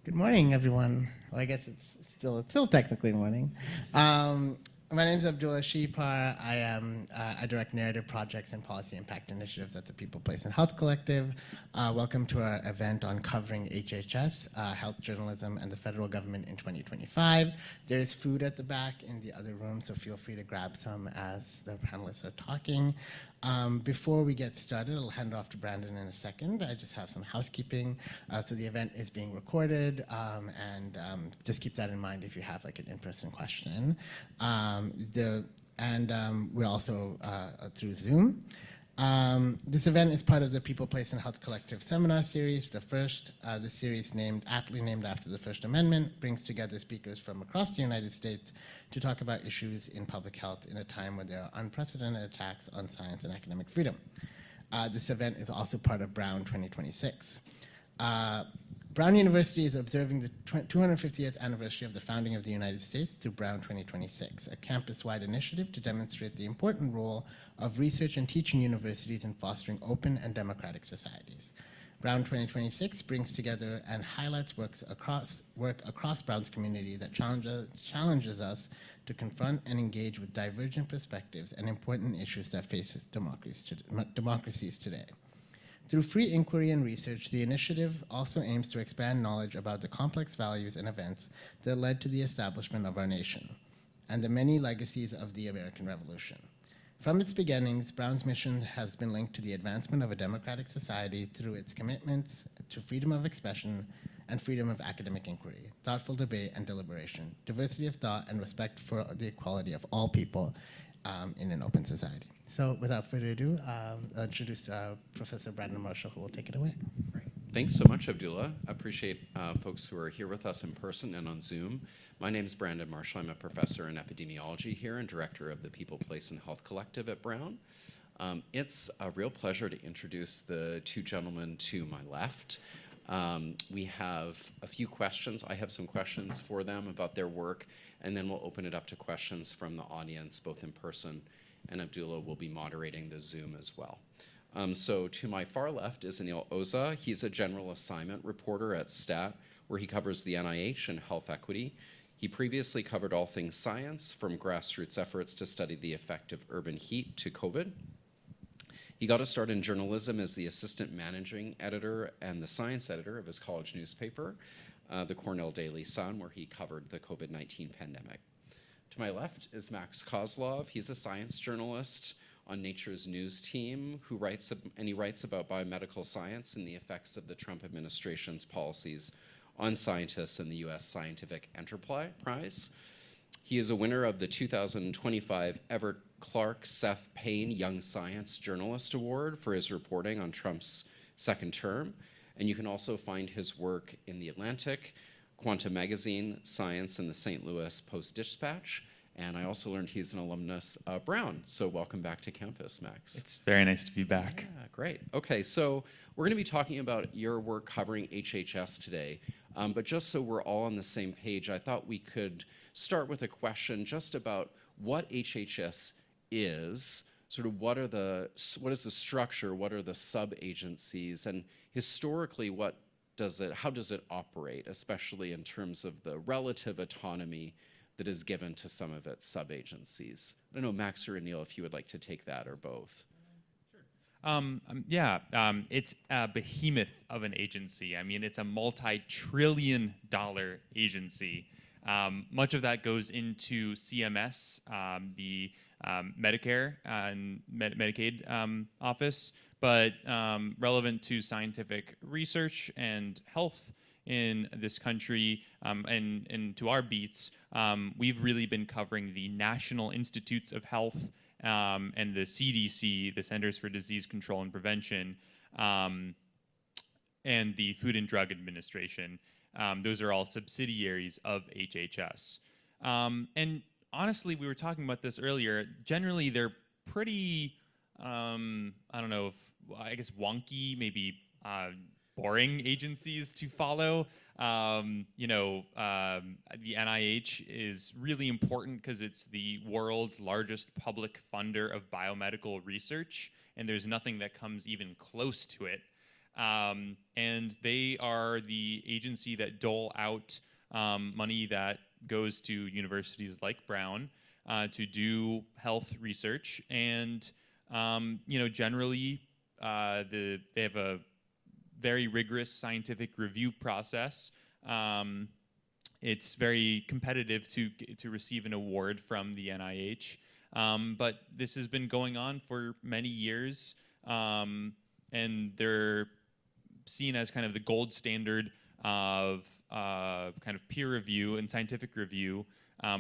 Good morning, everyone. Well, I guess it's still technically morning. My name is Abdullah Shipar. I direct narrative projects and policy impact initiatives at the People, Place, and Health Collective. Welcome to our event on covering HHS, health journalism, and the federal government in 2025. There is food at the back in the other room, so feel free to grab some as the panelists are talking. Before we get started, I'll hand it off to Brandon in a second. I just have some housekeeping. So the event is being recorded, and just keep that in mind if you have like an in-person question. We're also through Zoom. This event is part of the People, Place, and Health Collective seminar series. The series aptly named after the First Amendment, brings together speakers from across the United States to talk about issues in public health in a time when there are unprecedented attacks on science and academic freedom. This event is also part of Brown 2026. Brown University is observing the 250th anniversary of the founding of the United States through Brown 2026, a campus-wide initiative to demonstrate the important role of research and teaching universities in fostering open and democratic societies. Brown 2026 brings together and highlights work across Brown's community that challenges us to confront and engage with divergent perspectives and important issues that face democracies today. Through free inquiry and research, the initiative also aims to expand knowledge about the complex values and events that led to the establishment of our nation and the many legacies of the American Revolution. From its beginnings, Brown's mission has been linked to the advancement of a democratic society through its commitments to freedom of expression and freedom of academic inquiry, thoughtful debate and deliberation, diversity of thought, and respect for the equality of all people in an open society. So without further ado, I'll introduce Professor Brandon Marshall, who will take it away. Great. Thanks so much, Abdullah. I appreciate folks who are here with us in person and on Zoom. My name is Brandon Marshall. I'm a professor in epidemiology here and director of the People, Place, and Health Collective at Brown. It's a real pleasure to introduce the two gentlemen to my left. We have a few questions. I have some questions for them about their work, and then we'll open it up to questions from the audience, both in person, and Abdullah will be moderating the Zoom as well. So to my far left is Anil Oza. He's a general assignment reporter at STAT, where he covers the NIH and health equity. He previously covered all things science, from grassroots efforts to study the effect of urban heat to COVID. He got a start in journalism as the assistant managing editor and the science editor of his college newspaper, the Cornell Daily Sun, where he covered the COVID-19 pandemic. To my left is Max Kozlov. He's a science journalist on Nature's news team who writes about biomedical science and the effects of the Trump administration's policies on scientists and the U.S. Scientific Enterprise. He is a winner of the 2025 Everett Clark Seth Payne Young Science Journalist Award for his reporting on Trump's second term. And you can also find his work in The Atlantic, Quanta Magazine, Science, and the St. Louis Post-Dispatch. And I also learned he's an alumnus of Brown. So welcome back to campus, Max. It's very nice to be back. Yeah, great. Okay, so we're going to be talking about your work covering HHS today. But just so we're all on the same page, I thought we could start with a question just about what HHS is, sort of what is the structure, what are the sub-agencies, and historically, how does it operate, especially in terms of the relative autonomy that is given to some of its sub-agencies? I don't know, Max or Anil, if you would like to take that, or both. It's a behemoth of an agency. I mean, it's a multi-trillion-dollar agency. Much of that goes into CMS, the Medicare and Medicaid office, but relevant to scientific research and health in this country and to our beats, we've really been covering the National Institutes of Health and the CDC, the Centers for Disease Control and Prevention, and the Food and Drug Administration. Those are all subsidiaries of HHS. And honestly, we were talking about this earlier. Generally, they're pretty, I guess wonky, maybe boring agencies to follow. The NIH is really important because it's the world's largest public funder of biomedical research, and there's nothing that comes even close to it. and they are the agency that dole out money that goes to universities like Brown to do health research, and generally they have a very rigorous scientific review process. It's very competitive to receive an award from the NIH, but this has been going on for many years, and they're seen as kind of the gold standard of kind of peer review and scientific review,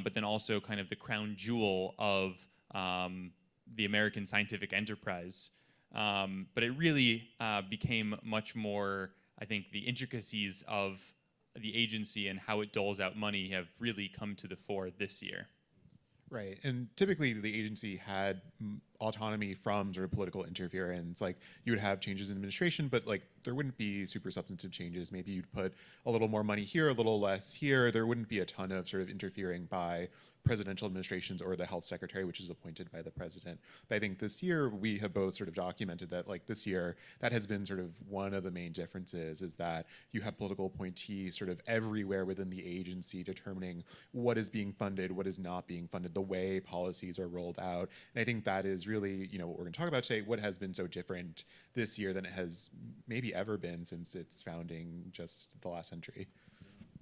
but then also kind of the crown jewel of the American scientific enterprise. But it really became much more, I think, the intricacies of the agency and how it doles out money have really come to the fore this year. Right, and typically the agency had autonomy from sort of political interference. Like, you would have changes in administration, but like there wouldn't be super substantive changes. Maybe you'd put a little more money here, a little less here. There wouldn't be a ton of sort of interfering by presidential administrations or the health secretary, which is appointed by the president. But I think this year we have both sort of documented that, like, this year that has been sort of one of the main differences, is that you have political appointees sort of everywhere within the agency determining what is being funded, what is not being funded, the way policies are rolled out. And I think that is really, what we're going to talk about today, what has been so different this year than it has maybe ever been since its founding just the last century.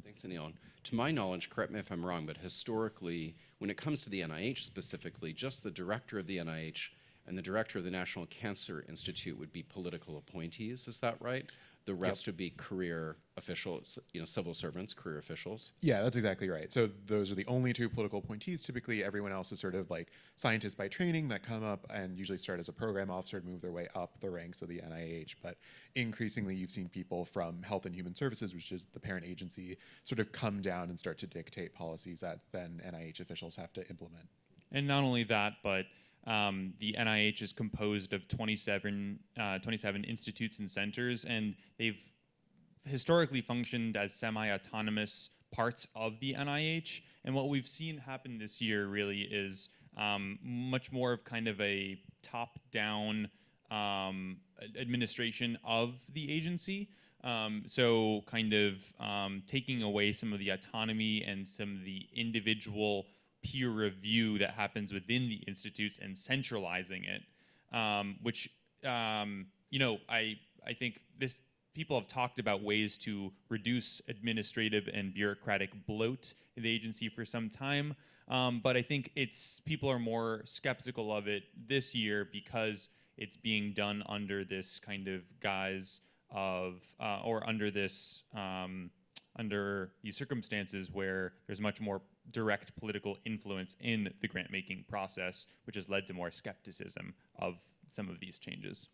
Thanks, Anil. To my knowledge, correct me if I'm wrong, but historically, when it comes to the NIH specifically, just the director of the NIH and the director of the National Cancer Institute would be political appointees. Is that right? The rest would be career officials, civil servants, career officials. Yeah, that's exactly right. So those are the only two political appointees. Typically, everyone else is sort of like scientists by training that come up and usually start as a program officer and move their way up the ranks of the NIH. But increasingly, you've seen people from Health and Human Services, which is the parent agency, sort of come down and start to dictate policies that then NIH officials have to implement. And not only that, but the NIH is composed of 27 institutes and centers, and they've historically functioned as semi-autonomous parts of the NIH. And what we've seen happen this year really is much more of kind of a top-down administration of the agency. So kind of taking away some of the autonomy and some of the individual peer review that happens within the institutes and centralizing it, which I think people have talked about ways to reduce administrative and bureaucratic bloat in the agency for some time, but I think people are more skeptical of it this year because it's being done under this kind of guise of or under this under these circumstances where there's much more direct political influence in the grant-making process, which has led to more skepticism of some of these changes.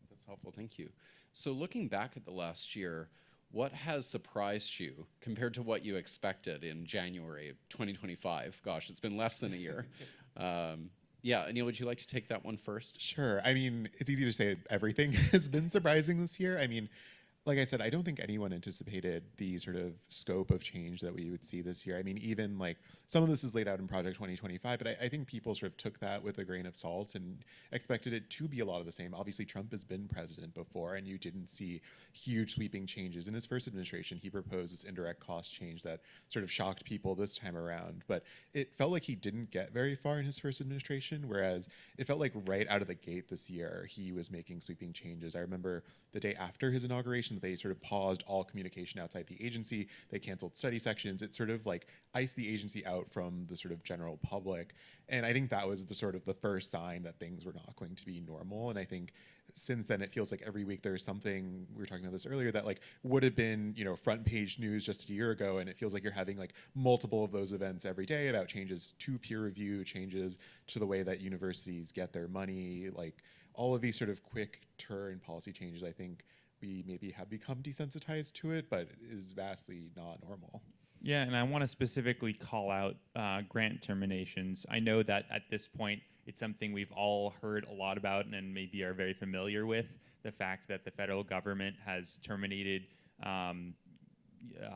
That's helpful, thank you. So looking back at the last year, what has surprised you compared to what you expected in January of 2025? Gosh, it's been less than a year. Yeah, Anil, would you like to take that one first? Sure. I mean, it's easy to say everything has been surprising this year. I mean, like I said, I don't think anyone anticipated the sort of scope of change that we would see this year. I mean, even like some of this is laid out in Project 2025, but I think people sort of took that with a grain of salt and expected it to be a lot of the same. Obviously, Trump has been president before, and you didn't see huge sweeping changes. In his first administration, he proposed this indirect cost change that sort of shocked people this time around, but it felt like he didn't get very far in his first administration, whereas it felt like right out of the gate this year, he was making sweeping changes. I remember the day after his inauguration, they sort of paused all communication outside the agency. They canceled study sections. It sort of like iced the agency out from the sort of general public. And I think that was the sort of the first sign that things were not going to be normal. And I think since then, it feels like every week there's something, we were talking about this earlier, that like would have been, front page news just a year ago. And it feels like you're having like multiple of those events every day about changes to peer review, changes to the way that universities get their money, like all of these sort of quick turn policy changes. I think we maybe have become desensitized to it, but it is vastly not normal. Yeah, and I want to specifically call out grant terminations. I know that at this point, it's something we've all heard a lot about and maybe are very familiar with, the fact that the federal government has terminated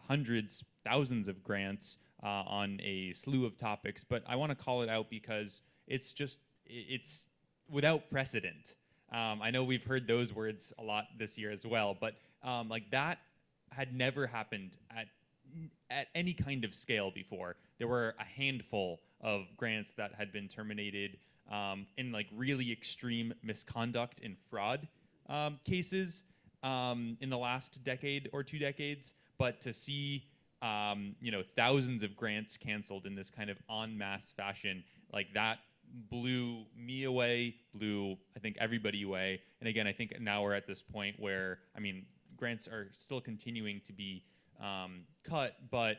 hundreds, thousands of grants on a slew of topics. But I want to call it out because it's without precedent. I know we've heard those words a lot this year as well, but like that had never happened at any kind of scale before. There were a handful of grants that had been terminated in like really extreme misconduct and fraud cases in the last decade or 2 decades. But to see thousands of grants canceled in this kind of en masse fashion, like that blew me away, blew I think everybody away. And again, I think now we're at this point where, I mean, grants are still continuing to be cut, but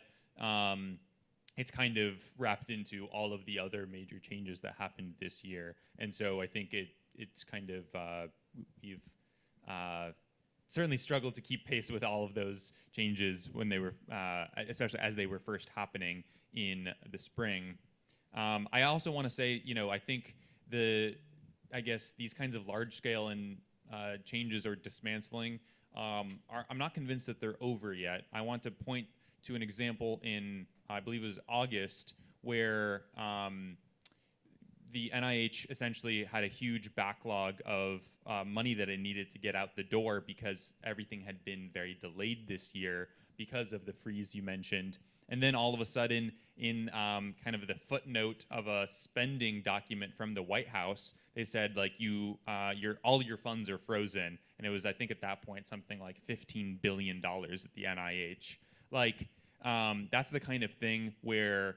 it's kind of wrapped into all of the other major changes that happened this year. And so I think it's kind of, we've certainly struggled to keep pace with all of those changes when they were, especially as they were first happening in the spring. I also want to say, I think I guess these kinds of large scale and changes or dismantling, I'm not convinced that they're over yet. I want to point to an example in, I believe it was August, where the NIH essentially had a huge backlog of money that it needed to get out the door because everything had been very delayed this year because of the freeze you mentioned. And then all of a sudden, in kind of the footnote of a spending document from the White House, they said like all your funds are frozen, and it was I think at that point something like $15 billion at the NIH. Like that's the kind of thing where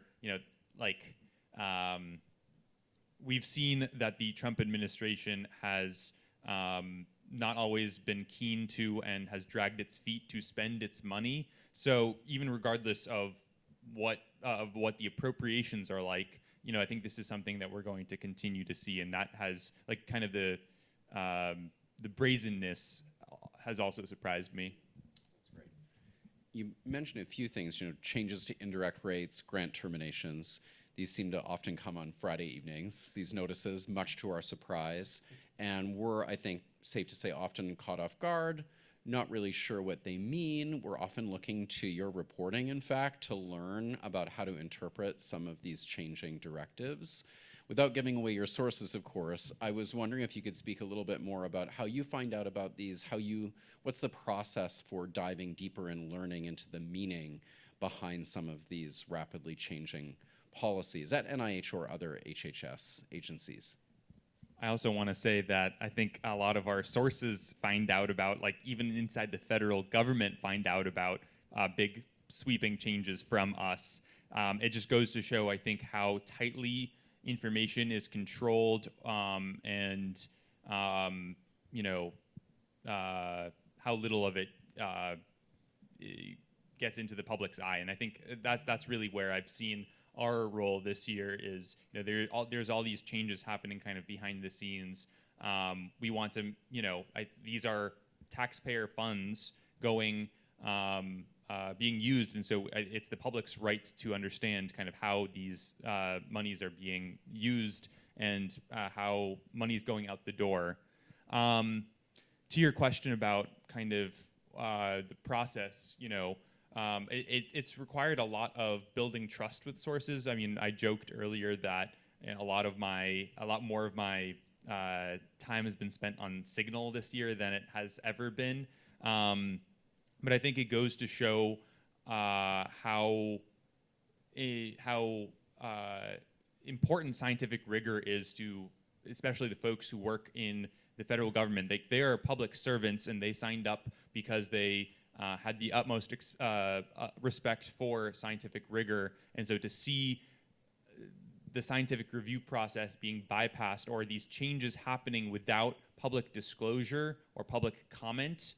we've seen that the Trump administration has not always been keen to and has dragged its feet to spend its money. So even regardless of what the appropriations are like, I think this is something that we're going to continue to see, and that has like kind of the brazenness has also surprised me. That's great. You mentioned a few things, changes to indirect rates, grant terminations. These seem to often come on Friday evenings, these notices, much to our surprise, and we're, I think, safe to say, often caught off guard, not really sure what they mean. We're often looking to your reporting, in fact, to learn about how to interpret some of these changing directives. Without giving away your sources, of course, I was wondering if you could speak a little bit more about how you find out about these, what's the process for diving deeper and learning into the meaning behind some of these rapidly changing policies at NIH or other HHS agencies? I also want to say that I think a lot of our sources find out about, like even inside the federal government, find out about big sweeping changes from us. It just goes to show, I think, how tightly information is controlled and how little of it gets into the public's eye. And I think that's really where I've seen our role this year is, there's all these changes happening kind of behind the scenes. We want to, these are taxpayer funds going, being used, and so it's the public's right to understand kind of how these monies are being used and how money is going out the door. To your question about kind of the process, it's required a lot of building trust with sources. I mean, I joked earlier that a lot more of my time has been spent on Signal this year than it has ever been. But I think it goes to show how important scientific rigor is to, especially the folks who work in the federal government. They are public servants, and they signed up because they had the utmost respect for scientific rigor. And so to see the scientific review process being bypassed or these changes happening without public disclosure or public comment,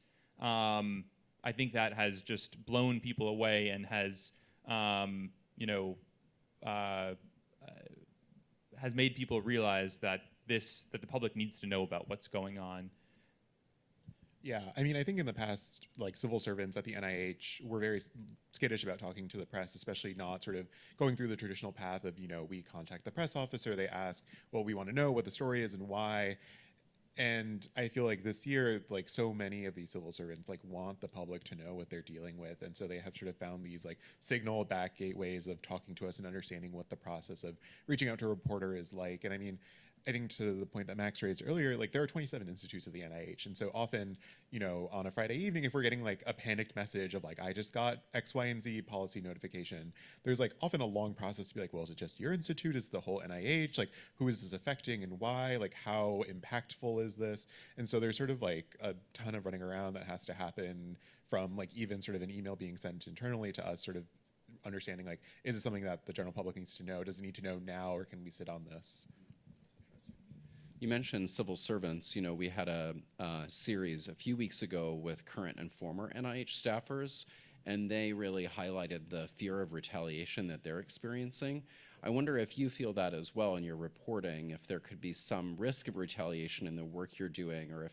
I think that has just blown people away and has, has made people realize that the public needs to know about what's going on. Yeah, I mean, I think in the past, like civil servants at the NIH were very skittish about talking to the press, especially not sort of going through the traditional path of, we contact the press officer, they ask, well, we want to know what the story is and why. And I feel like this year, like so many of these civil servants like want the public to know what they're dealing with. And so they have sort of found these like Signal back gateways of talking to us and understanding what the process of reaching out to a reporter is like. And I mean, I think to the point that Max raised earlier, like there are 27 institutes of the NIH. And so often, on a Friday evening, if we're getting like a panicked message of like, I just got X, Y, and Z policy notification, there's like often a long process to be like, well, is it just your institute? Is it the whole NIH? Like, who is this affecting and why? Like, how impactful is this? And so there's sort of like a ton of running around that has to happen, from like even sort of an email being sent internally to us, sort of understanding like, is it something that the general public needs to know? Does it need to know now, or can we sit on this? You mentioned civil servants. We had a series a few weeks ago with current and former NIH staffers, and they really highlighted the fear of retaliation that they're experiencing. I wonder if you feel that as well in your reporting, if there could be some risk of retaliation in the work you're doing, or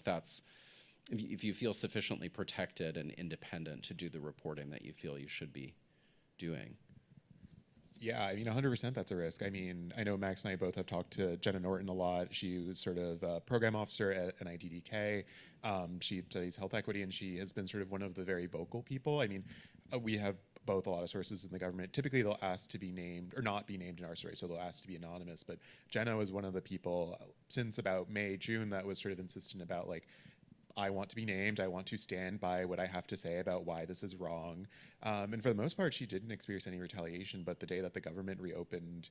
if you feel sufficiently protected and independent to do the reporting that you feel you should be doing. Yeah, I mean, 100% that's a risk. I mean, I know Max and I both have talked to Jenna Norton a lot. She was sort of a program officer at NIDDK. She studies health equity, and she has been sort of one of the very vocal people. I mean, we have both a lot of sources in the government. Typically, they'll ask to be named or not be named in our story, so they'll ask to be anonymous. But Jenna was one of the people since about May, June that was sort of insistent about like, I want to be named. I want to stand by what I have to say about why this is wrong. And for the most part, she didn't experience any retaliation. But the day that the government reopened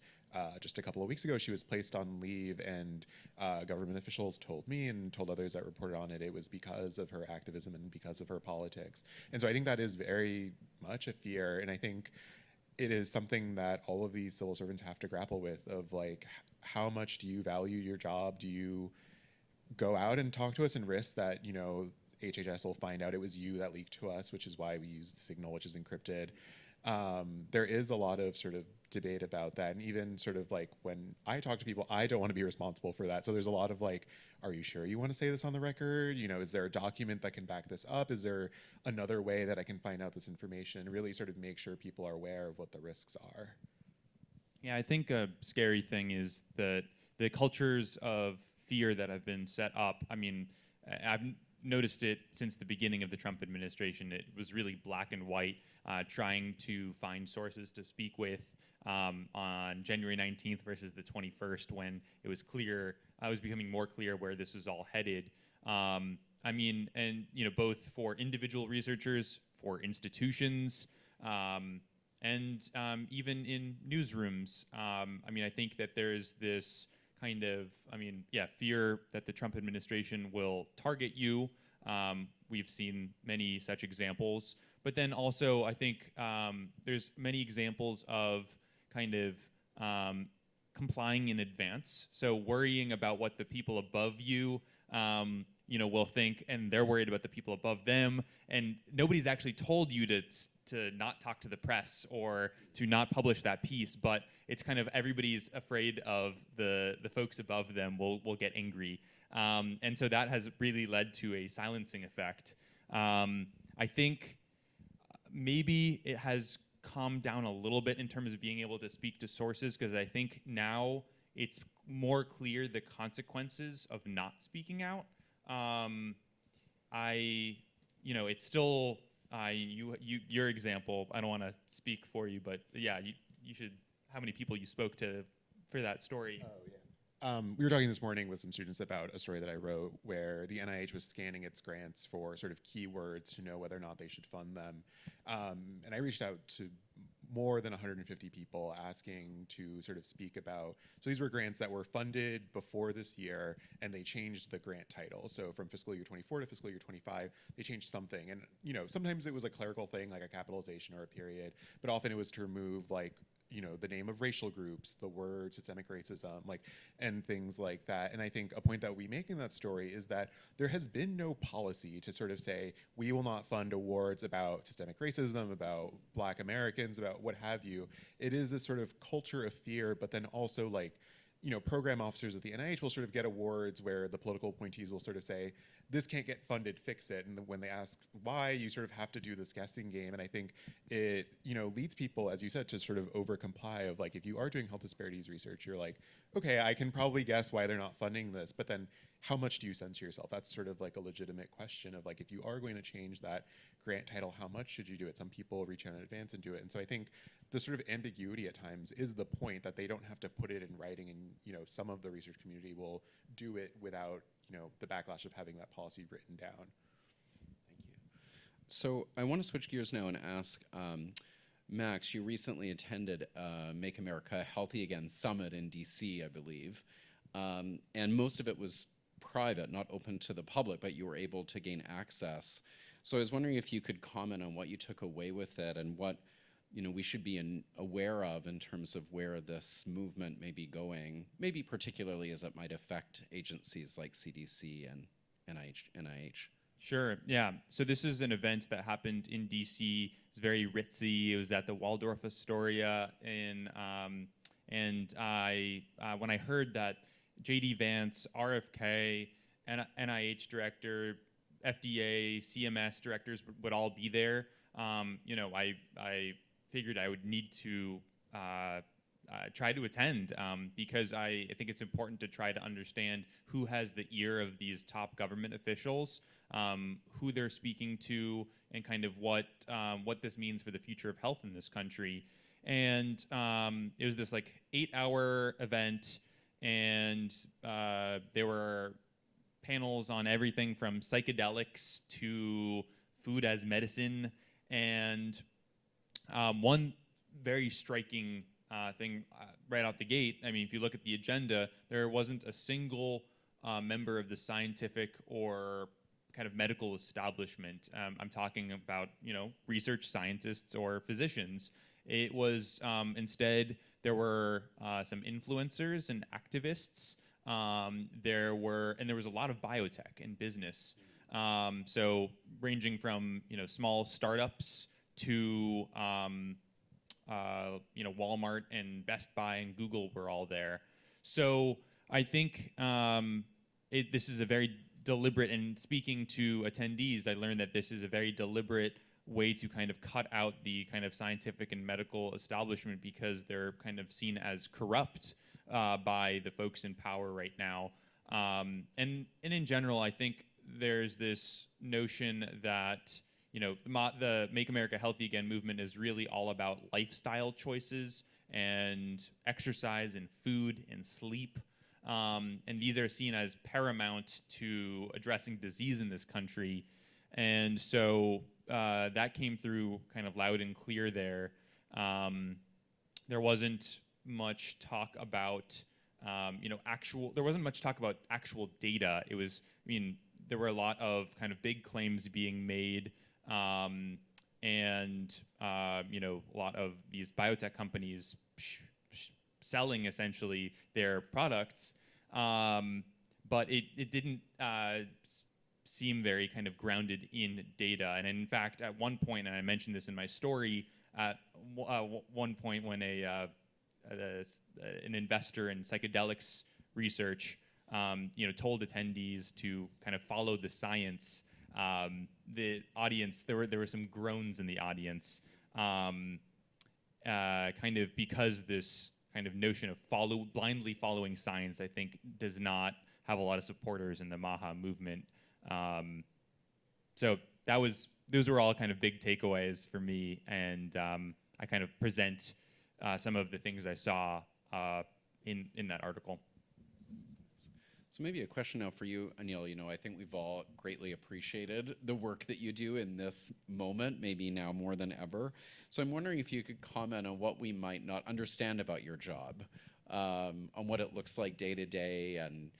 just a couple of weeks ago, she was placed on leave, and government officials told me and told others that reported on it, it was because of her activism and because of her politics. And so I think that is very much a fear. And I think it is something that all of these civil servants have to grapple with, of like, how much do you value your job? Do you go out and talk to us and risk that, HHS will find out it was you that leaked to us, which is why we used Signal, which is encrypted. There is a lot of sort of debate about that. And even sort of like when I talk to people, I don't want to be responsible for that. So there's a lot of like, are you sure you want to say this on the record? Is there a document that can back this up? Is there another way that I can find out this information? And really sort of make sure people are aware of what the risks are. Yeah, I think a scary thing is that the cultures of fear that have been set up. I mean, I've noticed it since the beginning of the Trump administration. It was really black and white, trying to find sources to speak with on January 19th versus the 21st, when it was clear, it was becoming more clear where this was all headed. I mean, and both for individual researchers, for institutions, and even in newsrooms. I mean, I think that there's this kind of, fear that the Trump administration will target you. We've seen many such examples. But then also, I think there's many examples of kind of complying in advance. So worrying about what the people above you will think, and they're worried about the people above them. And nobody's actually told you to not talk to the press or to not publish that piece, but it's kind of everybody's afraid of the folks above them will get angry. And so that has really led to a silencing effect. I think maybe it has calmed down a little bit in terms of being able to speak to sources, because I think now it's more clear the consequences of not speaking out. It's still your example. I don't want to speak for you, but yeah, you should. How many people you spoke to for that story? Oh yeah. We were talking this morning with some students about a story that I wrote where the NIH was scanning its grants for sort of keywords to know whether or not they should fund them. And I reached out to more than 150 people asking to sort of speak about, so these were grants that were funded before this year, and they changed the grant title. So from fiscal year 24 to fiscal year 25, they changed something. And sometimes it was a clerical thing like a capitalization or a period, but often it was to remove like, the name of racial groups, the word systemic racism, and things like that. And I think a point that we make in that story is that there has been no policy to sort of say, we will not fund awards about systemic racism, about Black Americans, about what have you. It is this sort of culture of fear, but then also program officers at the NIH will sort of get awards where the political appointees will sort of say, this can't get funded, fix it. And when they ask why, you sort of have to do this guessing game. And I think it, leads people, as you said, to sort of over comply of like, if you are doing health disparities research, you're like, okay, I can probably guess why they're not funding this, but then how much do you censor yourself? That's sort of like a legitimate question of like, if you are going to change that grant title, how much should you do it? Some people reach out in advance and do it. And so I think the sort of ambiguity at times is the point, that they don't have to put it in writing, and some of the research community will do it without the backlash of having that policy written down. Thank you. So I want to switch gears now and ask, Max, you recently attended Make America Healthy Again Summit in DC, I believe, and most of it was private, not open to the public, but you were able to gain access. So I was wondering if you could comment on what you took away with it, and what we should be aware of in terms of where this movement may be going, maybe particularly as it might affect agencies like CDC and NIH. Sure. Yeah. So this is an event that happened in DC. It's very ritzy. It was at the Waldorf Astoria, and when I heard that J.D. Vance, RFK, NIH director, FDA, CMS directors would all be there, I figured I would need to try to attend, because I think it's important to try to understand who has the ear of these top government officials, who they're speaking to, and kind of what this means for the future of health in this country. And it was this 8-hour event, and there were panels on everything from psychedelics to food as medicine. And one very striking thing right out the gate, I mean, if you look at the agenda, there wasn't a single member of the scientific or kind of medical establishment. I'm talking about, research scientists or physicians. It was instead, there were some influencers and activists. There was a lot of biotech and business. So ranging from small startups to Walmart and Best Buy and Google were all there. So I think this is a very deliberate, and speaking to attendees, I learned that this is a very deliberate way to kind of cut out the kind of scientific and medical establishment, because they're kind of seen as corrupt by the folks in power right now. And in general, I think there's this notion that the Make America Healthy Again movement is really all about lifestyle choices and exercise and food and sleep. And these are seen as paramount to addressing disease in this country. And so that came through kind of loud and clear there. There wasn't much talk about, there wasn't much talk about actual data. It was, there were a lot of kind of big claims being made, and a lot of these biotech companies selling essentially their products, but it didn't seem very kind of grounded in data. And in fact, at one point, and I mentioned this in my story, at one point when an investor in psychedelics research told attendees to kind of follow the science, the audience, there were some groans in the audience, kind of because this kind of notion of blindly following science, I think, does not have a lot of supporters in the MAHA movement. So those were all kind of big takeaways for me, and I kind of present some of the things I saw in that article. So maybe a question now for you, Anil. I think we've all greatly appreciated the work that you do in this moment, maybe now more than ever. So I'm wondering if you could comment on what we might not understand about your job, on what it looks like day to day, and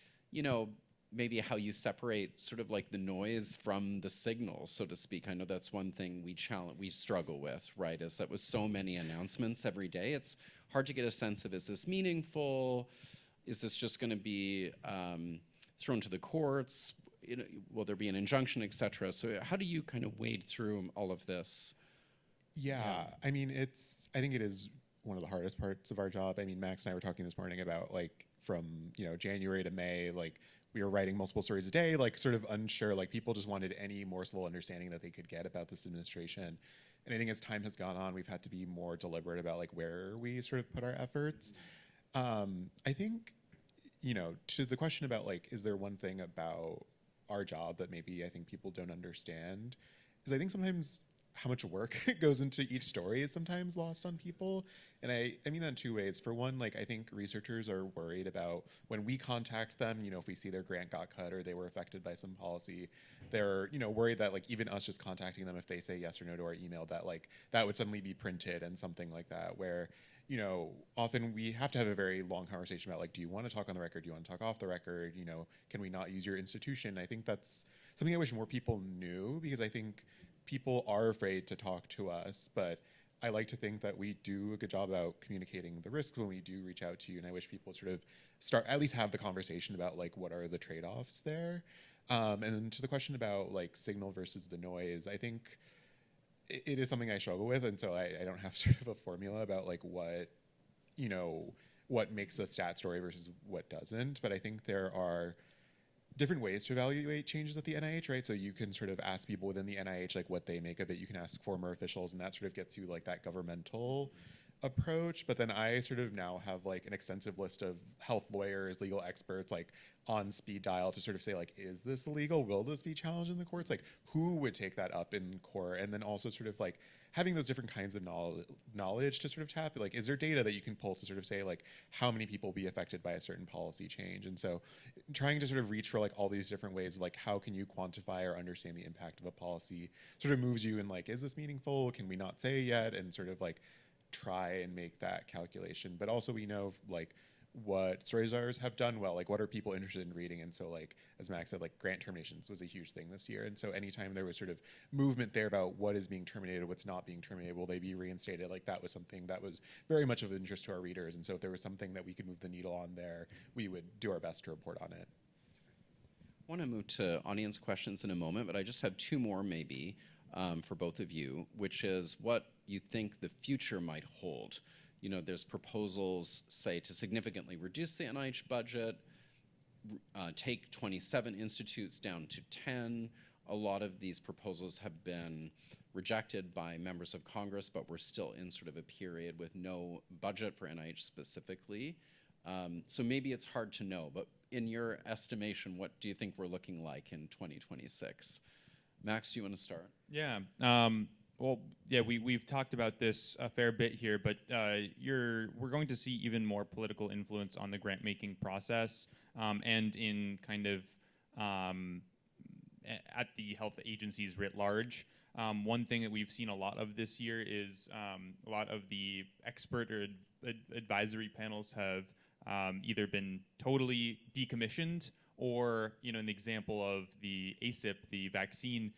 maybe how you separate sort of like the noise from the signal, so to speak. I know that's one thing we struggle with, right? Is that with so many announcements every day, it's hard to get a sense of, is this meaningful? Is this just going to be thrown to the courts? Will there be an injunction, et cetera? So how do you kind of wade through all of this? Yeah. I think it is one of the hardest parts of our job. Max and I were talking this morning about from January to May, we were writing multiple stories a day, sort of unsure, people just wanted any morsel of understanding that they could get about this administration. And I think as time has gone on, we've had to be more deliberate about where we sort of put our efforts. I think, to the question about is there one thing about our job that maybe I think people don't understand? is I think sometimes how much work goes into each story is sometimes lost on people. And I mean that in two ways. For one, like I think researchers are worried about when we contact them, you know, if we see their grant got cut or they were affected by some policy, they're, you know, worried that like even us just contacting them, if they say yes or no to our email, that like that would suddenly be printed and something like that, where, you know, often we have to have a very long conversation about like, do you want to talk on the record? Do you want to talk off the record? You know, can we not use your institution? I think that's something I wish more people knew, because I think people are afraid to talk to us, but I like to think that we do a good job about communicating the risks when we do reach out to you, and I wish people sort of at least have the conversation about like what are the trade-offs there. And then to the question about like signal versus the noise, I think it is something I struggle with, and so I don't have sort of a formula about like what, you know, what makes a stat story versus what doesn't, but I think there are different ways to evaluate changes at the NIH, right? So you can sort of ask people within the NIH like what they make of it. You can ask former officials, and that sort of gets you like that governmental approach. But then I sort of now have like an extensive list of health lawyers, legal experts, like on speed dial to sort of say like, is this illegal? Will this be challenged in the courts? Like, who would take that up in court? And then also sort of like having those different kinds of knowledge to sort of tap, like, is there data that you can pull to sort of say like how many people will be affected by a certain policy change? And so trying to sort of reach for like all these different ways of like how can you quantify or understand the impact of a policy sort of moves you in like, is this meaningful? Can we not say yet? And sort of like try and make that calculation. But also we know like what story stars have done well, like what are people interested in reading. And so like, as Max said, like grant terminations was a huge thing this year. And so anytime there was sort of movement there about what is being terminated, what's not being terminated, will they be reinstated, like that was something that was very much of interest to our readers. And so if there was something that we could move the needle on there, we would do our best to report on it. I want to move to audience questions in a moment, but I just have two more maybe for both of you, which is what you think the future might hold. You know, there's proposals, say, to significantly reduce the NIH budget, take 27 institutes down to 10. A lot of these proposals have been rejected by members of Congress, but we're still in sort of a period with no budget for NIH specifically. So maybe it's hard to know, but in your estimation, what do you think we're looking like in 2026? Max, do you want to start? Yeah. Well, yeah, we've talked about this a fair bit here, but we're going to see even more political influence on the grant-making process, and in kind of at the health agencies writ large. One thing that we've seen a lot of this year is a lot of the expert or advisory panels have either been totally decommissioned, or, you know, an example of the ACIP, the vaccine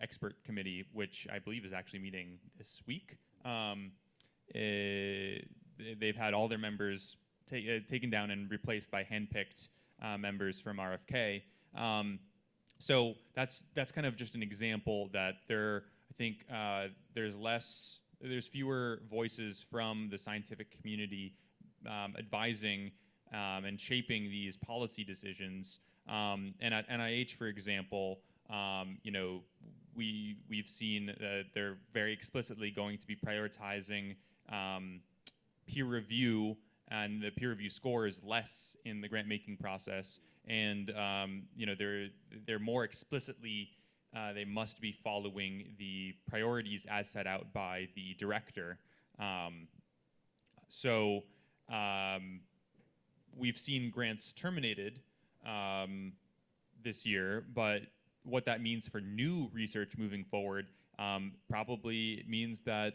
expert committee, which I believe is actually meeting this week. They've had all their members taken down and replaced by handpicked members from RFK. So that's kind of just an example that I think there's fewer voices from the scientific community advising and shaping these policy decisions. And at NIH, for example, you know, we've seen that they're very explicitly going to be prioritizing peer review, and the peer review score is less in the grant-making process. And you know, they're more explicitly they must be following the priorities as set out by the director. So we've seen grants terminated this year, but what that means for new research moving forward, probably means that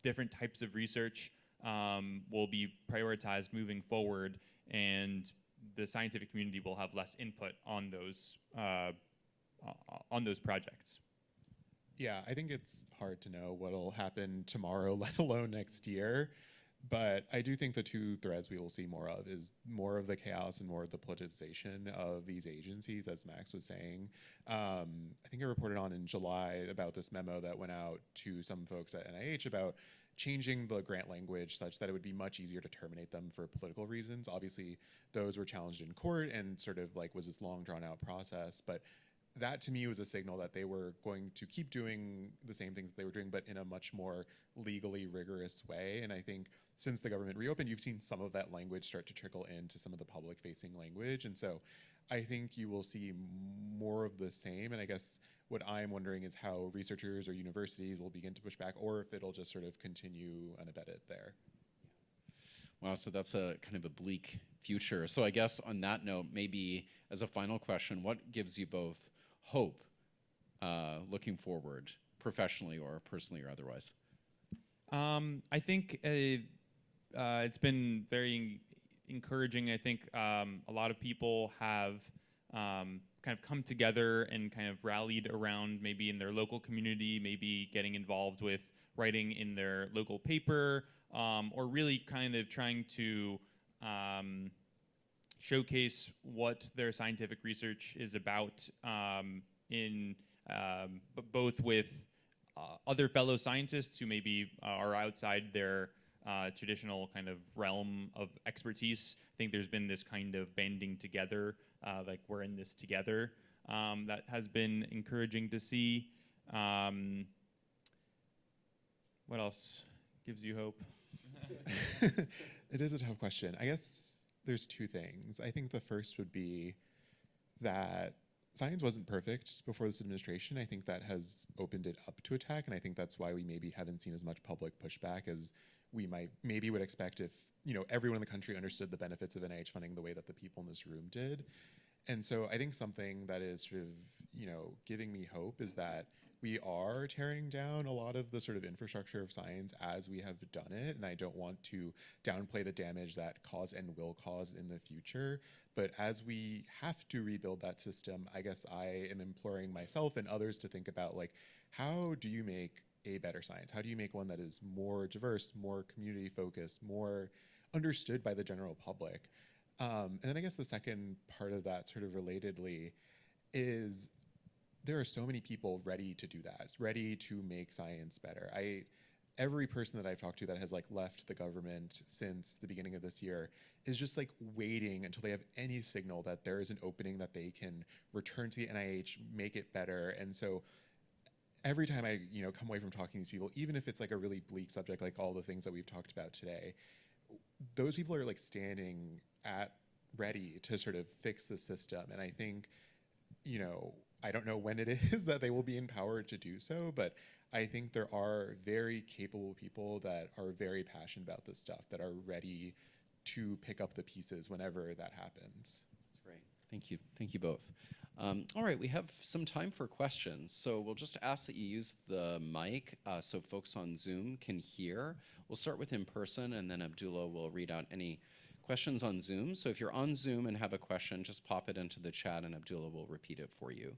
different types of research will be prioritized moving forward, and the scientific community will have less input on those projects. Yeah, I think it's hard to know what'll happen tomorrow, let alone next year. But I do think the two threads we will see more of is more of the chaos and more of the politicization of these agencies, as Max was saying. I think I reported on in July about this memo that went out to some folks at NIH about changing the grant language such that it would be much easier to terminate them for political reasons. Obviously, those were challenged in court and sort of like was this long drawn out process. But that to me was a signal that they were going to keep doing the same things they were doing, but in a much more legally rigorous way. And I think since the government reopened, you've seen some of that language start to trickle into some of the public facing language. And so I think you will see more of the same. And I guess what I'm wondering is how researchers or universities will begin to push back, or if it'll just sort of continue unabated there. Wow, so that's a kind of a bleak future. So I guess on that note, maybe as a final question, what gives you both hope looking forward, professionally or personally or otherwise? I think it's been very encouraging. I think a lot of people have kind of come together and kind of rallied around maybe in their local community, maybe getting involved with writing in their local paper, or really kind of trying to showcase what their scientific research is about both with other fellow scientists who maybe are outside their traditional kind of realm of expertise. I think there's been this kind of banding together, like we're in this together, that has been encouraging to see. What else gives you hope? It is a tough question. I guess there's two things. I think the first would be that science wasn't perfect before this administration. I think that has opened it up to attack, and I think that's why we maybe haven't seen as much public pushback as we maybe would expect if everyone in the country understood the benefits of NIH funding the way that the people in this room did. And so I think something that is sort of giving me hope is that we are tearing down a lot of the sort of infrastructure of science as we have done it, and I don't want to downplay the damage that caused and will cause in the future. But as we have to rebuild that system, I guess I am imploring myself and others to think about, like, how do you make a better science? How do you make one that is more diverse, more community focused, more understood by the general public? And then I guess the second part of that, sort of relatedly, is there are so many people ready to do that, ready to make science better. Every person that I've talked to that has left the government since the beginning of this year is just waiting until they have any signal that there is an opening that they can return to the NIH, make it better. And so every time I come away from talking to these people, even if it's a really bleak subject like all the things that we've talked about today, those people are standing at ready to sort of fix the system. And I think I don't know when it is that they will be empowered to do so, but I think there are very capable people that are very passionate about this stuff, that are ready to pick up the pieces whenever that happens. That's great. Thank you. Thank you both. All right, we have some time for questions. So we'll just ask that you use the mic so folks on Zoom can hear. We'll start with in person, and then Abdullah will read out any questions on Zoom. So if you're on Zoom and have a question, just pop it into the chat and Abdullah will repeat it for you.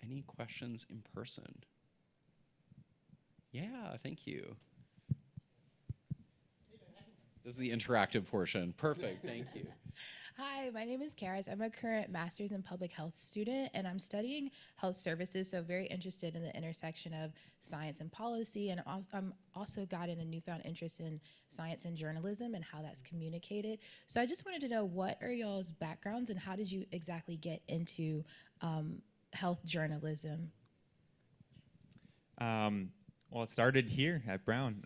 Any questions in person? Yeah, thank you. This is the interactive portion. Perfect, thank you. Hi, my name is Karis. I'm a current master's in public health student, and I'm studying health services, so very interested in the intersection of science and policy, and I'm also gotten a newfound interest in science and journalism and how that's communicated. So I just wanted to know, what are y'all's backgrounds and how did you exactly get into health journalism? Well, it started here at Brown.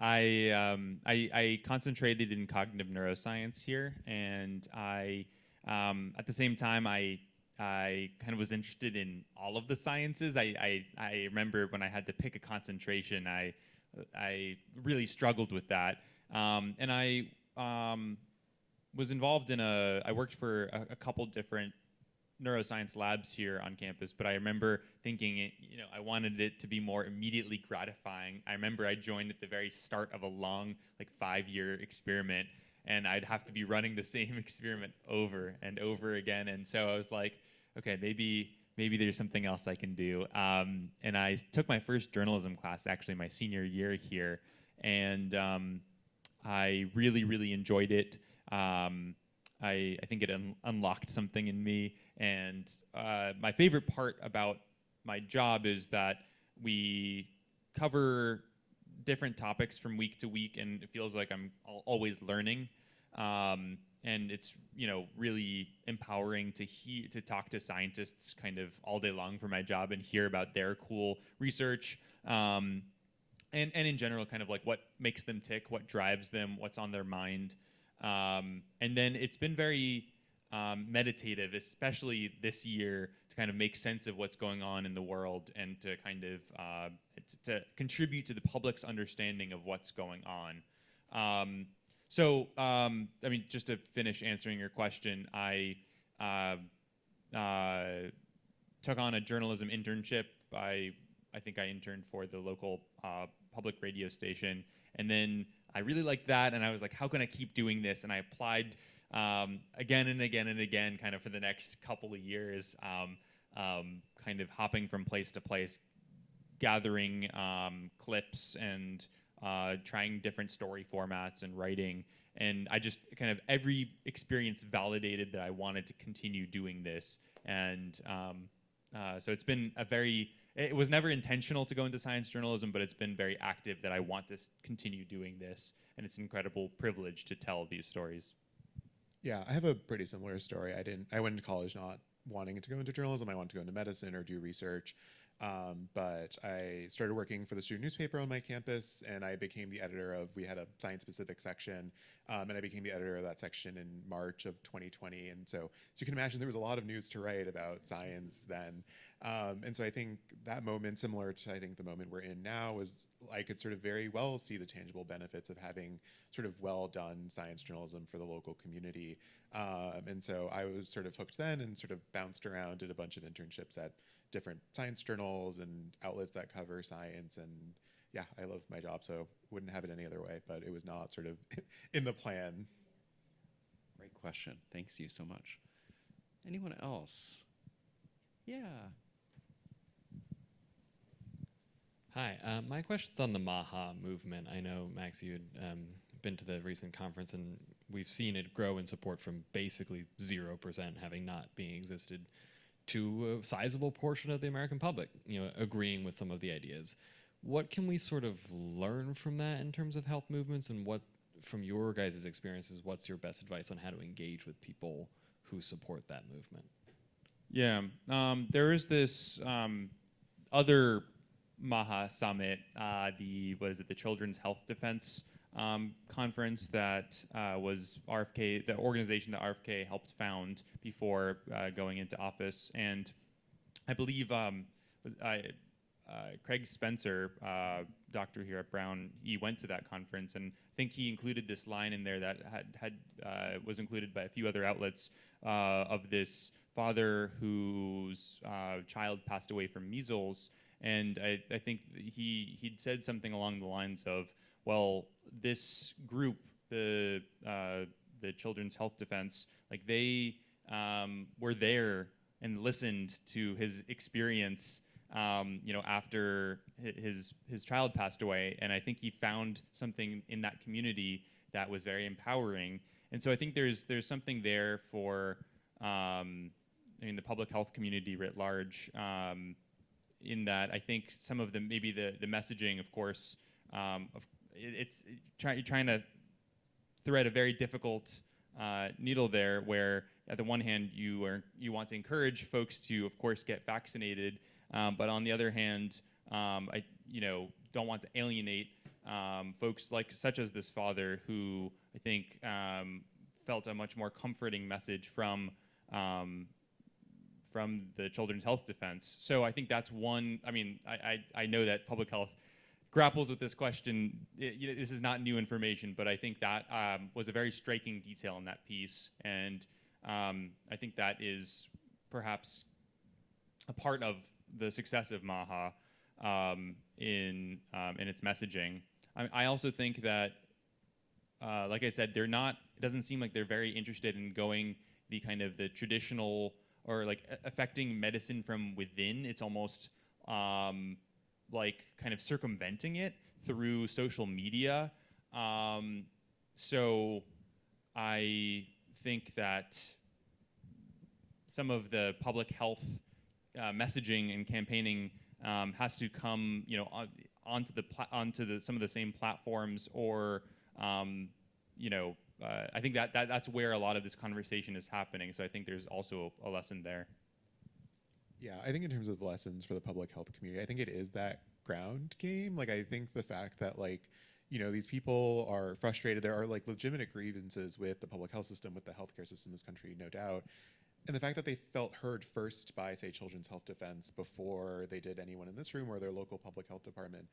I concentrated in cognitive neuroscience here, and at the same time, I kind of was interested in all of the sciences. I remember when I had to pick a concentration, I really struggled with that, and I was involved in I worked for a couple different neuroscience labs here on campus, but I remember thinking, I wanted it to be more immediately gratifying. I remember I joined at the very start of a long, 5-year experiment, and I'd have to be running the same experiment over and over again. And so I was like, okay, maybe there's something else I can do. And I took my first journalism class, actually my senior year here, and I really, really enjoyed it. I think it unlocked something in me, and my favorite part about my job is that we cover different topics from week to week, and it feels like I'm always learning, and it's really empowering to talk to scientists kind of all day long for my job and hear about their cool research, and in general kind of what makes them tick, what drives them, what's on their mind. And then it's been very meditative, especially this year, to kind of make sense of what's going on in the world and to kind of to contribute to the public's understanding of what's going on. I mean, just to finish answering your question, I took on a journalism internship. I think I interned for the local public radio station, and then I really liked that, and I was like, how can I keep doing this? And I applied again and again and again, kind of for the next couple of years, kind of hopping from place to place, gathering clips and trying different story formats and writing. And I just kind of every experience validated that I wanted to continue doing this. And so it's been it was never intentional to go into science journalism, but it's been very active that I want to continue doing this. And it's an incredible privilege to tell these stories. Yeah, I have a pretty similar story. I went to college not wanting to go into journalism. I wanted to go into medicine or do research. But I started working for the student newspaper on my campus, and I became the editor we had a science-specific section, and I became the editor of that section in March of 2020. And so you can imagine there was a lot of news to write about science then. And so I think that moment, similar to I think the moment we're in now, was I could sort of very well see the tangible benefits of having sort of well-done science journalism for the local community. And so I was sort of hooked then and sort of bounced around, did a bunch of internships at different science journals and outlets that cover science. And yeah, I love my job, so wouldn't have it any other way, but it was not sort of in the plan. Great question. Thanks you so much. Anyone else? Yeah. Hi, my question's on the MAHA movement. I know, Max, you had been to the recent conference, and we've seen it grow in support from basically 0% having not being existed to a sizable portion of the American public, agreeing with some of the ideas. What can we sort of learn from that in terms of health movements, and what, from your guys' experiences, what's your best advice on how to engage with people who support that movement? Yeah, there is this other MAHA summit, the Children's Health Defense conference that was RFK, the organization that RFK helped found before going into office. And I believe Craig Spencer, doctor here at Brown, he went to that conference, and I think he included this line in there that was included by a few other outlets of this father whose child passed away from measles. And I think he'd said something along the lines of, well, this group, the Children's Health Defense, like they were there and listened to his experience, after his child passed away. And I think he found something in that community that was very empowering. And so I think there's something there for the public health community writ large. In that, I think some of the messaging, of course, you're trying to thread a very difficult needle there, where at the one hand you want to encourage folks to, of course, get vaccinated, but on the other hand, I don't want to alienate folks such as this father, who I think felt a much more comforting message from the Children's Health Defense. So I think that's one. I mean, I know that public health grapples with this question. This is not new information, but I think that was a very striking detail in that piece, and I think that is perhaps a part of the success of MAHA in its messaging. I also think that, like I said, it doesn't seem like they're very interested in going the kind of the traditional, or like affecting medicine from within. It's almost like kind of circumventing it through social media. So I think that some of the public health messaging and campaigning has to come, onto some of the same platforms, or I think that's where a lot of this conversation is happening. So I think there's also a lesson there. Yeah, I think in terms of lessons for the public health community, I think it is that ground game. Like, I think the fact that, these people are frustrated. There are legitimate grievances with the public health system, with the healthcare system in this country, no doubt. And the fact that they felt heard first by, say, Children's Health Defense before they did anyone in this room or their local public health department,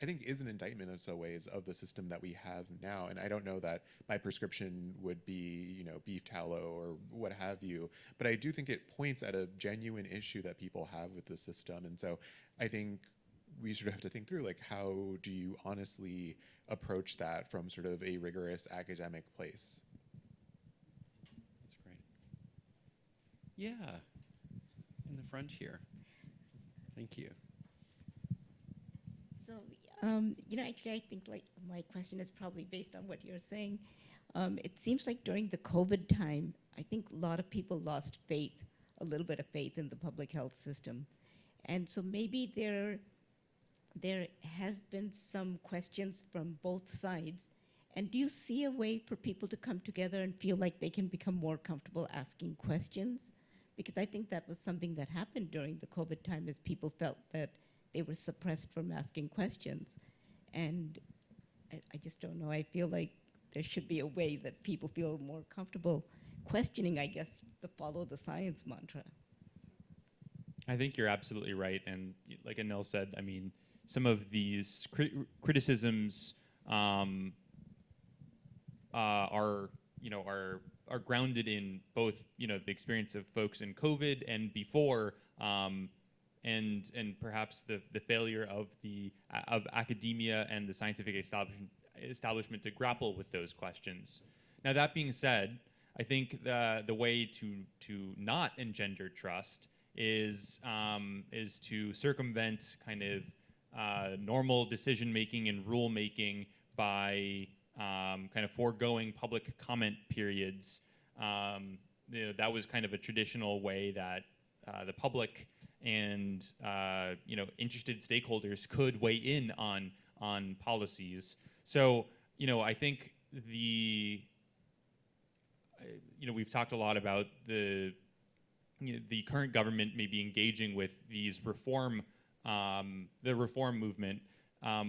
I think is an indictment of some ways of the system that we have now. And I don't know that my prescription would be, beef tallow or what have you, but I do think it points at a genuine issue that people have with the system. And so I think we sort of have to think through, like, how do you honestly approach that from sort of a rigorous academic place? That's great. Yeah, in the front here. Thank you. So, actually, I think like my question is probably based on what you're saying. It seems like during the COVID time, I think a lot of people lost faith, a little bit of faith in the public health system. And so maybe there has been some questions from both sides. And do you see a way for people to come together and feel like they can become more comfortable asking questions? Because I think that was something that happened during the COVID time, is people felt that they were suppressed from asking questions. And I just don't know. I feel like there should be a way that people feel more comfortable questioning, I guess, the follow the science mantra. I think you're absolutely right. And like Anil said, I mean, some of these criticisms are grounded in both, the experience of folks in COVID and before, and perhaps the failure of academia and the scientific establishment to grapple with those questions. Now, that being said, I think the way to not engender trust is to circumvent kind of normal decision making and rule making by kind of foregoing public comment periods. That was kind of a traditional way that the public and interested stakeholders could weigh in on policies. So I think we've talked a lot about the current government may be engaging with these the reform movement,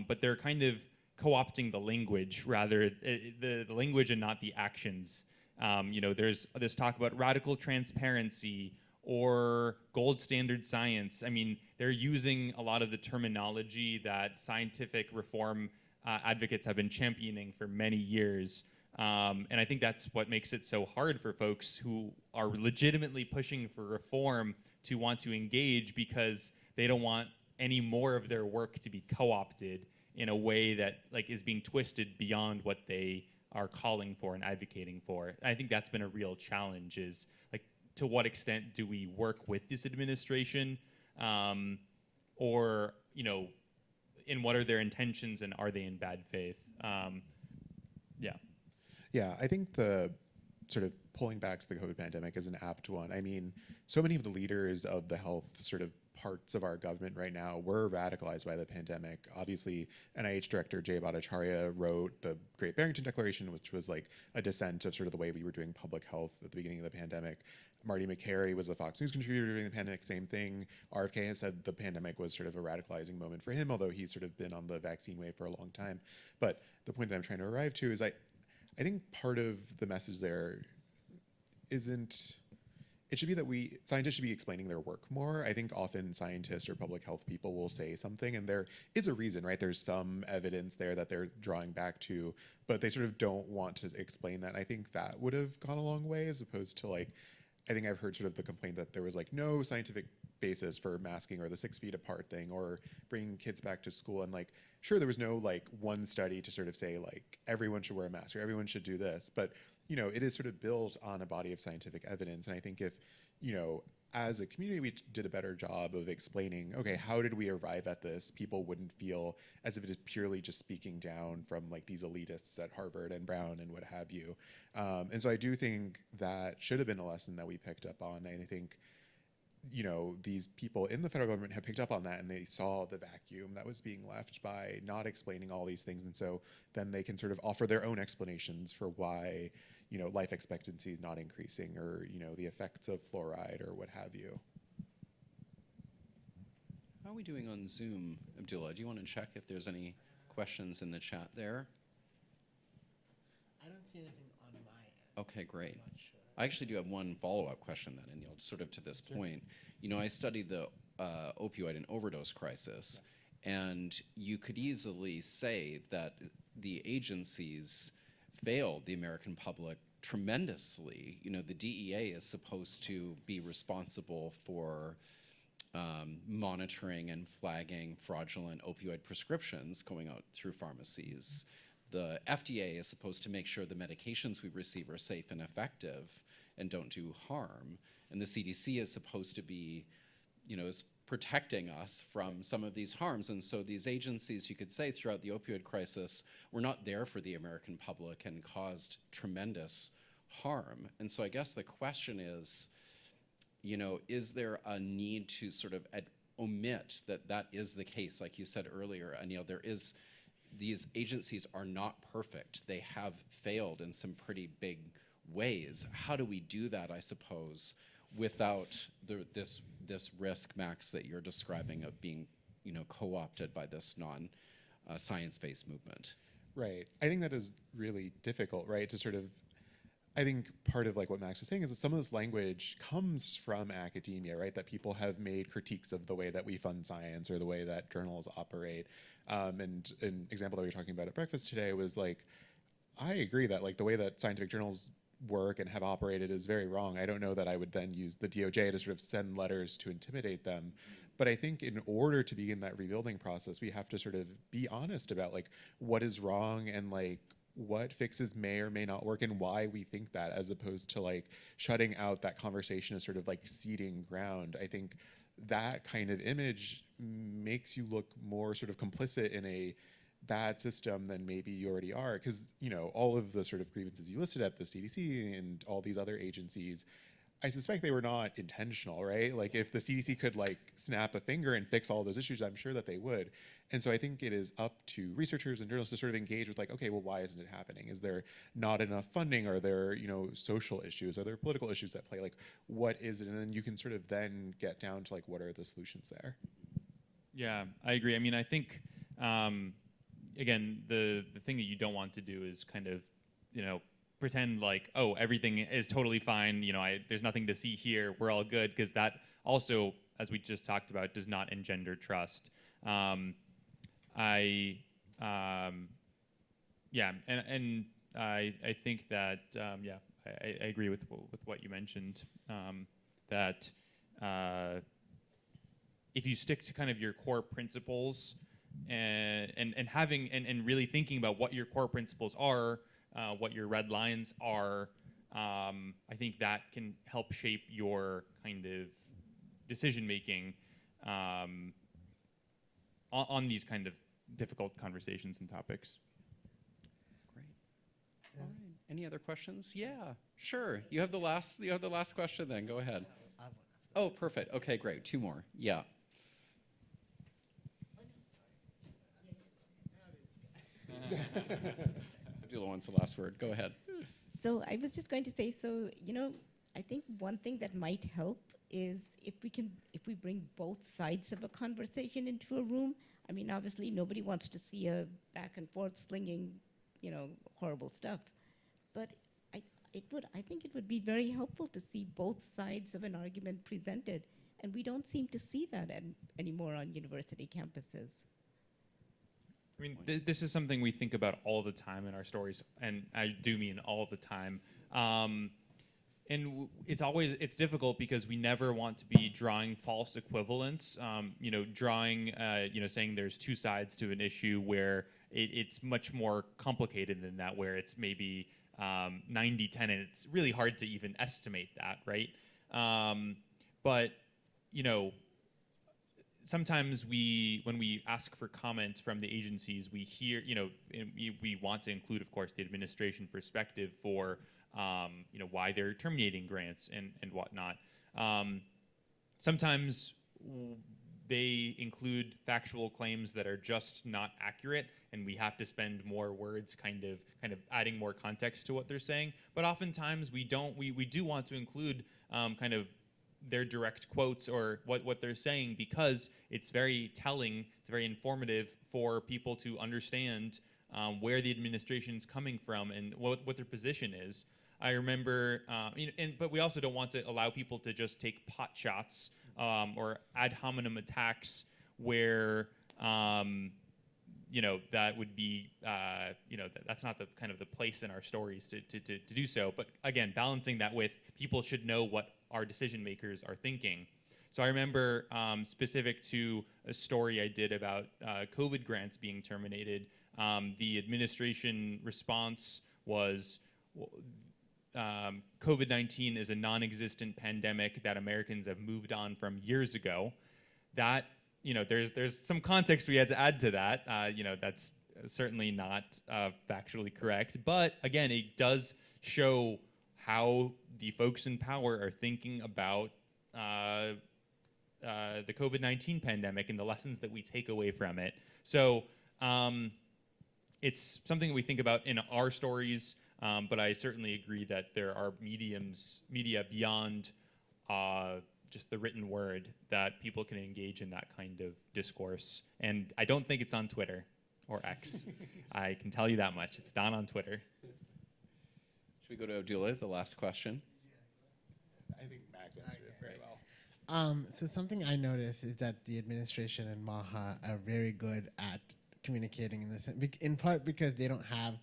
but they're kind of co-opting the language rather the language and not the actions. There's this talk about radical transparency or gold standard science. I mean, they're using a lot of the terminology that scientific reform advocates have been championing for many years. And I think that's what makes it so hard for folks who are legitimately pushing for reform to want to engage, because they don't want any more of their work to be co-opted in a way that is being twisted beyond what they are calling for and advocating for. I think that's been a real challenge, is to what extent do we work with this administration, or in what are their intentions and are they in bad faith? Yeah, I think the sort of pulling back to the COVID pandemic is an apt one. I mean, so many of the leaders of the health sort of parts of our government right now were radicalized by the pandemic. Obviously, NIH Director Jay Bhattacharya wrote the Great Barrington Declaration, which was like a dissent of sort of the way we were doing public health at the beginning of the pandemic. Marty McCary was a Fox News contributor during the pandemic, same thing. RFK has said the pandemic was sort of a radicalizing moment for him, although he's sort of been on the vaccine wave for a long time. But the point that I'm trying to arrive to is I think part of the message there isn't, it should be that scientists should be explaining their work more. I think often scientists or public health people will say something and there is a reason, right? There's some evidence there that they're drawing back to, but they sort of don't want to explain that. And I think that would have gone a long way, as opposed to I think I've heard sort of the complaint that there was no scientific basis for masking or the 6 feet apart thing or bringing kids back to school. And sure, there was no one study to sort of say everyone should wear a mask or everyone should do this, but it is sort of built on a body of scientific evidence. And I think if, as a community, we did a better job of explaining, okay, how did we arrive at this? People wouldn't feel as if it is purely just speaking down from these elitists at Harvard and Brown and what have you. And so I do think that should have been a lesson that we picked up on. And I think, these people in the federal government have picked up on that, and they saw the vacuum that was being left by not explaining all these things. And so then they can sort of offer their own explanations for why, life expectancy is not increasing, or, the effects of fluoride or what have you. How are we doing on Zoom, Abdullah? Do you want to check if there's any questions in the chat there? I don't see anything on my end. Okay, great. I'm not sure. I actually do have one follow-up question then, Anil, sort of to this point. You know, I studied the opioid and overdose crisis, and you could easily say that the agencies failed the American public tremendously. You know, the DEA is supposed to be responsible for monitoring and flagging fraudulent opioid prescriptions going out through pharmacies. The FDA is supposed to make sure the medications we receive are safe and effective and don't do harm. And the CDC is supposed to be, you know, is protecting us from some of these harms. And so these agencies, you could say, throughout the opioid crisis, were not there for the American public and caused tremendous harm. And so I guess the question is, you know, is there a need to sort of omit that that is the case? Like you said earlier, Anil, these agencies are not perfect. They have failed in some pretty big ways. How do we do that, I suppose, without this risk, Max, that you're describing of being, you know, co-opted by this non-science-based movement? Right. I think that is really difficult, right? To sort of, I think part of like what Max was saying is that some of this language comes from academia, right? That people have made critiques of the way that we fund science or the way that journals operate. And an example that we were talking about at breakfast today was like, I agree that like the way that scientific journals work and have operated is very wrong. I don't know that I would then use the DOJ to sort of send letters to intimidate them. But I think in order to begin that rebuilding process, we have to sort of be honest about like what is wrong and like what fixes may or may not work and why we think that, as opposed to like shutting out that conversation as sort of like ceding ground. I think that kind of image makes you look more sort of complicit in a bad system than maybe you already are, because, you know, all of the sort of grievances you listed at the CDC and all these other agencies, I suspect they were not intentional, right? Like if the CDC could like snap a finger and fix all those issues, I'm sure that they would. And so I think it is up to researchers and journalists to sort of engage with like, okay, well, why isn't it happening? Is there not enough funding? Are there, you know, social issues? Are there political issues at play? Like, what is it? And then you can sort of then get down to like, what are the solutions there? Yeah, I agree. I mean, I think, again, the thing that you don't want to do is kind of, you know, pretend like, oh, everything is totally fine, you know, there's nothing to see here, we're all good, because that also, as we just talked about, does not engender trust. I think that, I agree with what you mentioned, that if you stick to kind of your core principles and having and really thinking about what your core principles are, what your red lines are, I think that can help shape your kind of decision making on these kind of difficult conversations and topics. Great. All right. Any other questions? Yeah, sure. You have the last question then. Go ahead. Oh, perfect. Okay, great. Two more. Yeah. Abdullah wants the last word. Go ahead. So I was just going to say, so, you know, I think one thing that might help is if we bring both sides of a conversation into a room. I mean, obviously nobody wants to see a back and forth slinging, you know, horrible stuff. But I think it would be very helpful to see both sides of an argument presented. And we don't seem to see that anymore on university campuses. I mean, this is something we think about all the time in our stories, and I do mean all the time. And it's difficult because we never want to be drawing false equivalents, you know, saying there's two sides to an issue where it's much more complicated than that, where it's maybe 90-10, and it's really hard to even estimate that, right? But, you know, sometimes when we ask for comments from the agencies, we hear, you know, we want to include, of course, the administration perspective for, you know, why they're terminating grants and whatnot. Sometimes they include factual claims that are just not accurate, and we have to spend more words kind of adding more context to what they're saying. But oftentimes we don't. We do want to include kind of their direct quotes or what they're saying, because it's very telling, it's very informative for people to understand where the administration's coming from and what their position is. I remember, but we also don't want to allow people to just take pot shots or ad hominem attacks where that would be, that's not the kind of the place in our stories to do so. But again, balancing that with people should know what our decision makers are thinking. So I remember specific to a story I did about COVID grants being terminated, the administration response was COVID-19 is a non-existent pandemic that Americans have moved on from years ago. That, there's some context we had to add to that. That's certainly not factually correct. But again, it does show how the folks in power are thinking about the COVID-19 pandemic and the lessons that we take away from it. So it's something that we think about in our stories, but I certainly agree that there are media beyond just the written word that people can engage in that kind of discourse. And I don't think it's on Twitter or X. I can tell you that much. It's not on Twitter. Should we go to Abdullah, the last question? I think Max answered it very well. So something I noticed is that the administration and MAHA are very good at communicating in this, in part because they don't have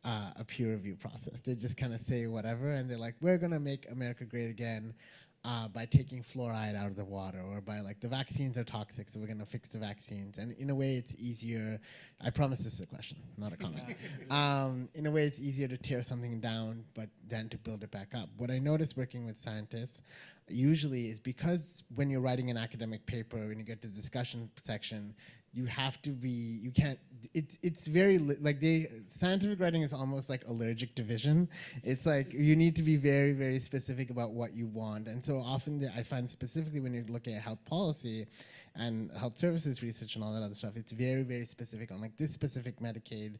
a peer review process. They just kind of say whatever, and they're like, we're going to make America great again by taking fluoride out of the water, or by like the vaccines are toxic, so we're going to fix the vaccines. And in a way, it's easier. I promise this is a question, not a comment. In a way, it's easier to tear something down, but then to build it back up. What I noticed working with scientists usually is because when you're writing an academic paper, when you get to the discussion section, you have to be, you can't, it's very, scientific writing is almost like allergic to vision. It's like, you need to be very, very specific about what you want. And so often I find specifically when you're looking at health policy and health services research and all that other stuff, it's very, very specific on like this specific Medicaid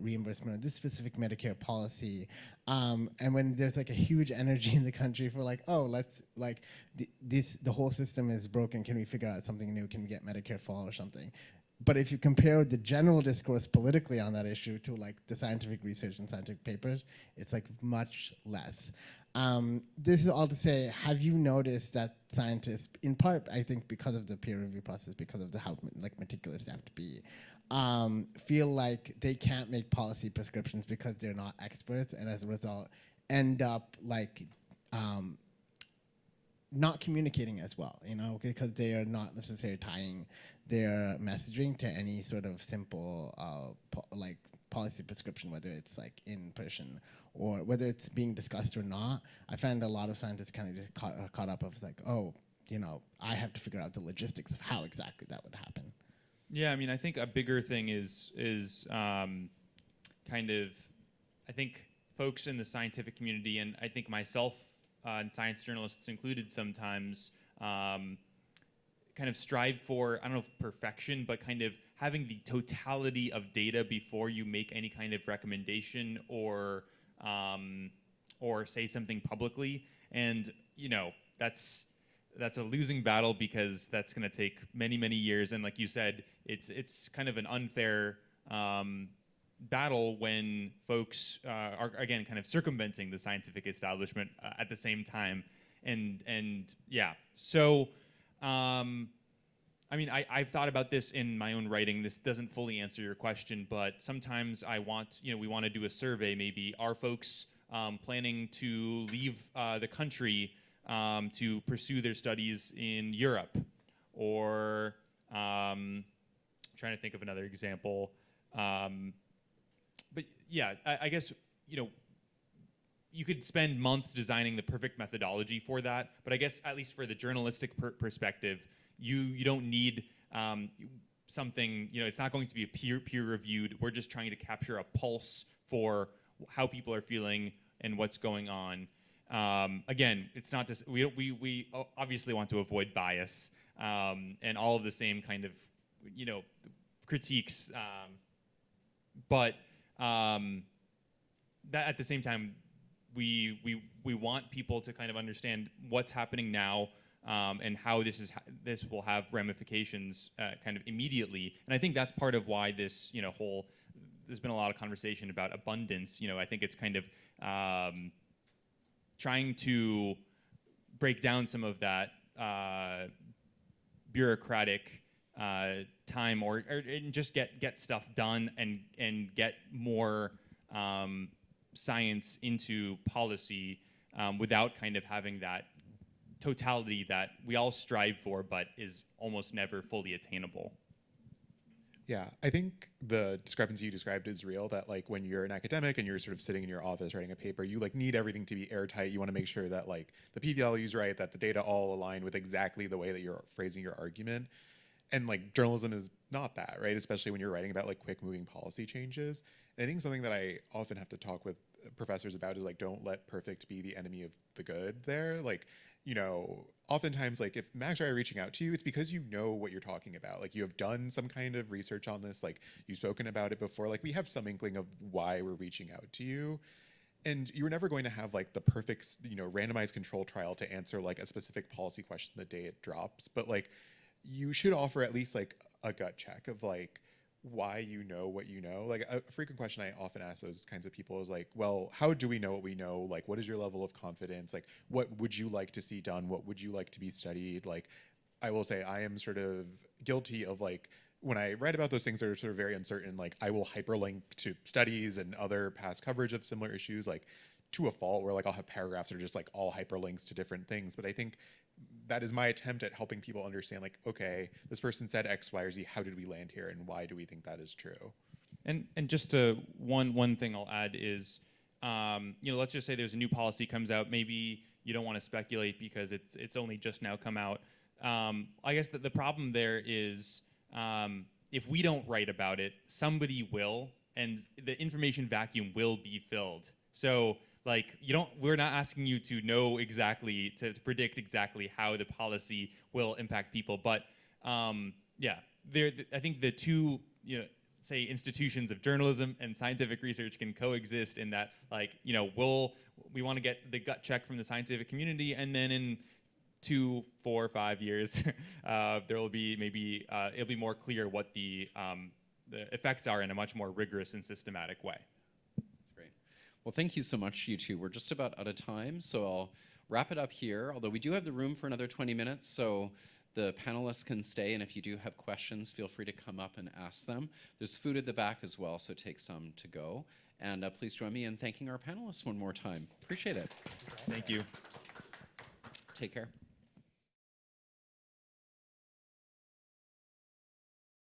reimbursement or this specific Medicare policy. And when there's like a huge energy in the country for like, oh, let's like, the whole system is broken, can we figure out something new, can we get Medicare for all or something? But if you compare the general discourse politically on that issue to like the scientific research and scientific papers, it's like much less. This is all to say, have you noticed that scientists, in part, I think because of the peer review process, because of how like meticulous they have to be, feel like they can't make policy prescriptions because they're not experts, and as a result, end up like not communicating as well, because they are not necessarily tying their messaging to any sort of simple policy prescription, whether it's like in person or whether it's being discussed or not. I find a lot of scientists kind of just caught up of like, oh, I have to figure out the logistics of how exactly that would happen. Yeah, I mean, I think a bigger thing is kind of, I think folks in the scientific community, and I think myself and science journalists included sometimes, kind of strive for, I don't know if perfection, but kind of having the totality of data before you make any kind of recommendation or say something publicly. And that's a losing battle because that's going to take many, many years. And like you said, it's kind of an unfair battle when folks are again kind of circumventing the scientific establishment at the same time. And yeah, so. I mean, I've thought about this in my own writing. This doesn't fully answer your question, but sometimes we want to do a survey. Maybe are folks planning to leave the country to pursue their studies in Europe? Or trying to think of another example. But yeah, I guess, you could spend months designing the perfect methodology for that, but I guess at least for the journalistic perspective, you don't need something, it's not going to be a peer reviewed. We're just trying to capture a pulse for how people are feeling and what's going on. Again, it's not just, we obviously want to avoid bias and all of the same kind of, critiques, but that at the same time, we want people to kind of understand what's happening now and how this will have ramifications kind of immediately. And I think that's part of why this there's been a lot of conversation about abundance. I think it's kind of trying to break down some of that bureaucratic time, or just get stuff done and get more science into policy without kind of having that totality that we all strive for, but is almost never fully attainable. Yeah, I think the discrepancy you described is real, that like when you're an academic and you're sort of sitting in your office writing a paper, you like need everything to be airtight. You want to make sure that like the p-value is right, that the data all align with exactly the way that you're phrasing your argument. And like journalism is not that, right? Especially when you're writing about like quick moving policy changes. And I think something that I often have to talk with professors about is like, don't let perfect be the enemy of the good there. Like, oftentimes like if Max or I are reaching out to you, it's because you know what you're talking about. Like you have done some kind of research on this, like you've spoken about it before, like we have some inkling of why we're reaching out to you. And you're never going to have like the perfect, randomized control trial to answer like a specific policy question the day it drops. But like you should offer at least like a gut check of like why you know what you know. Like a frequent question I often ask those kinds of people is like, well, how do we know what we know? Like, what is your level of confidence? Like, what would you like to see done? What would you like to be studied? Like, I will say I am sort of guilty of like, when I write about those things that are sort of very uncertain, like I will hyperlink to studies and other past coverage of similar issues, like to a fault, where like I'll have paragraphs that are just like all hyperlinks to different things. But I think that is my attempt at helping people understand like, okay, this person said X, Y, or Z, how did we land here and why do we think that is true? And just one thing I'll add is, let's just say there's a new policy comes out. Maybe you don't want to speculate because it's only just now come out. I guess that the problem there is, if we don't write about it, somebody will, and the information vacuum will be filled. So like we're not asking you to know exactly, to predict exactly how the policy will impact people, but I think the two, say institutions of journalism and scientific research can coexist in that, like, we want to get the gut check from the scientific community, and then in 2, 4, 5 years, there will be maybe it'll be more clear what the effects are in a much more rigorous and systematic way. Well, thank you so much, you two. We're just about out of time, so I'll wrap it up here, although we do have the room for another 20 minutes, so the panelists can stay, and if you do have questions, feel free to come up and ask them. There's food at the back as well, so take some to go. And please join me in thanking our panelists one more time. Appreciate it. Thank you. Take care.